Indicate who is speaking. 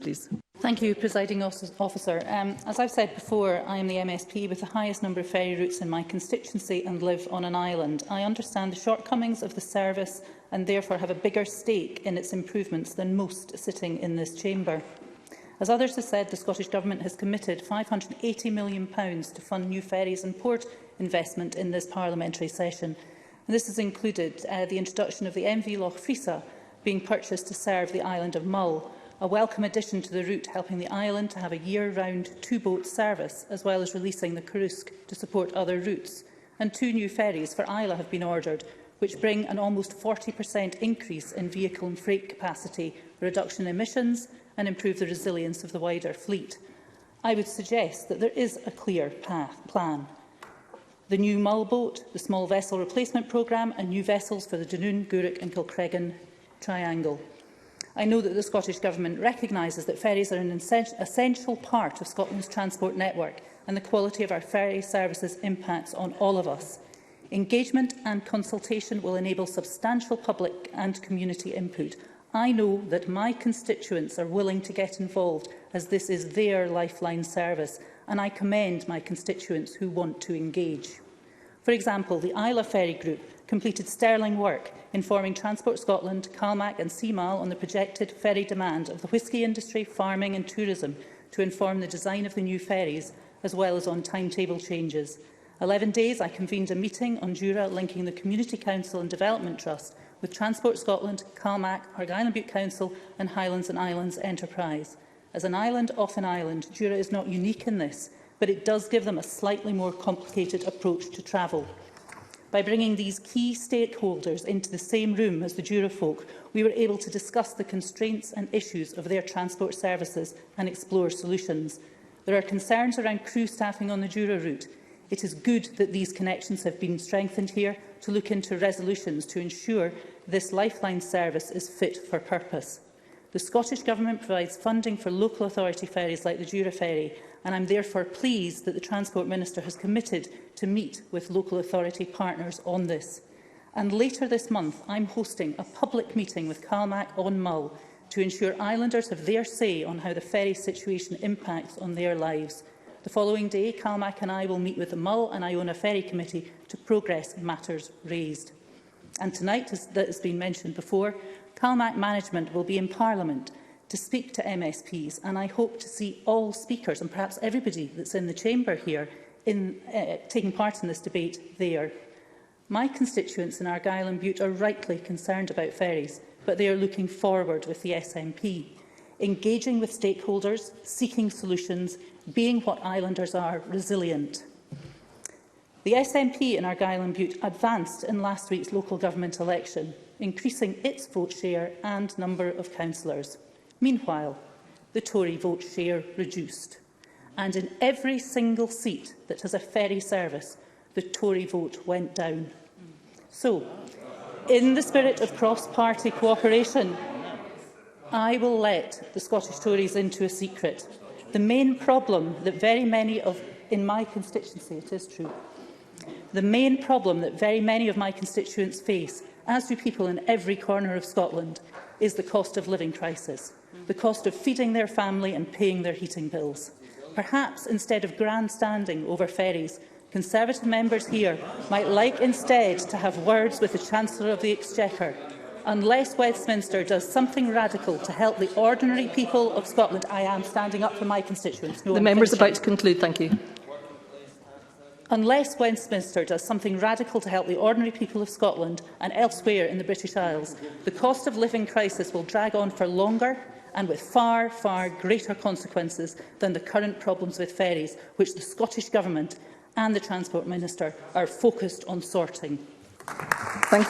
Speaker 1: please.
Speaker 2: Thank you, Presiding Officer. As I've said before, I am the MSP with the highest number of ferry routes in my constituency and live on an island. I understand the shortcomings of the service and therefore have a bigger stake in its improvements than most sitting in this chamber. As others have said, the Scottish Government has committed £580 million to fund new ferries and port investment in this parliamentary session. And this has included the introduction of the MV Loch Frisa being purchased to serve the island of Mull, a welcome addition to the route helping the island to have a year-round two-boat service, as well as releasing the Carusk to support other routes. And 2 new ferries for Islay have been ordered, which bring an almost 40% increase in vehicle and freight capacity, reduction in emissions and improve the resilience of the wider fleet. I would suggest that there is a clear plan. The new Mull boat, the small vessel replacement programme and new vessels for the Dunoon, Gourock and Kilcreggan triangle. I know that the Scottish Government recognises that ferries are an essential part of Scotland's transport network, and the quality of our ferry services impacts on all of us. Engagement and consultation will enable substantial public and community input. I know that my constituents are willing to get involved, as this is their lifeline service, and I commend my constituents who want to engage. For example, the Islay Ferry Group completed sterling work informing Transport Scotland, CalMac and CMAL on the projected ferry demand of the whisky industry, farming and tourism to inform the design of the new ferries, as well as on timetable changes. 11 days I convened a meeting on Jura linking the Community Council and Development Trust with Transport Scotland, CalMac, Argyll and Bute Council and Highlands and Islands Enterprise. As an island off an island, Jura is not unique in this, but it does give them a slightly more complicated approach to travel. By bringing these key stakeholders into the same room as the Jura folk, we were able to discuss the constraints and issues of their transport services and explore solutions. There are concerns around crew staffing on the Jura route. It is good that these connections have been strengthened here to look into resolutions to ensure this lifeline service is fit for purpose. The Scottish Government provides funding for local authority ferries like the Jura Ferry, and I am therefore pleased that the Transport Minister has committed to meet with local authority partners on this. And later this month, I am hosting a public meeting with CalMac on Mull to ensure islanders have their say on how the ferry situation impacts on their lives. The following day, CalMac and I will meet with the Mull and Iona Ferry Committee to progress matters raised. And tonight, as that has been mentioned before, CalMac management will be in Parliament to speak to MSPs, and I hope to see all speakers, and perhaps everybody that's in the chamber here, taking part in this debate there. My constituents in Argyll and Bute are rightly concerned about ferries, but they are looking forward with the SNP, engaging with stakeholders, seeking solutions, being what islanders are, resilient. The SNP in Argyll and Bute advanced in last week's local government election, increasing its vote share and number of councillors. Meanwhile, the Tory vote share reduced, and in every single seat that has a ferry service, the Tory vote went down. So, in the spirit of cross-party cooperation, I will let the Scottish Tories into a secret. The main problem that very many in my constituency, it is true, the main problem that very many of my constituents face, as do people in every corner of Scotland, is the cost of living crisis, the cost of feeding their family and paying their heating bills. Perhaps instead of grandstanding over ferries, Conservative members here might like instead to have words with the Chancellor of the Exchequer. Unless Westminster does something radical to help the ordinary people of Scotland, I am standing up for my constituents. No, the member is about to conclude. Thank you. Unless Westminster does something radical to help the ordinary people of Scotland and elsewhere in the British Isles, the cost of living crisis will drag on for longer and with far, far greater consequences than the current problems with ferries, which the Scottish Government and the Transport Minister are focused on sorting. Thank you.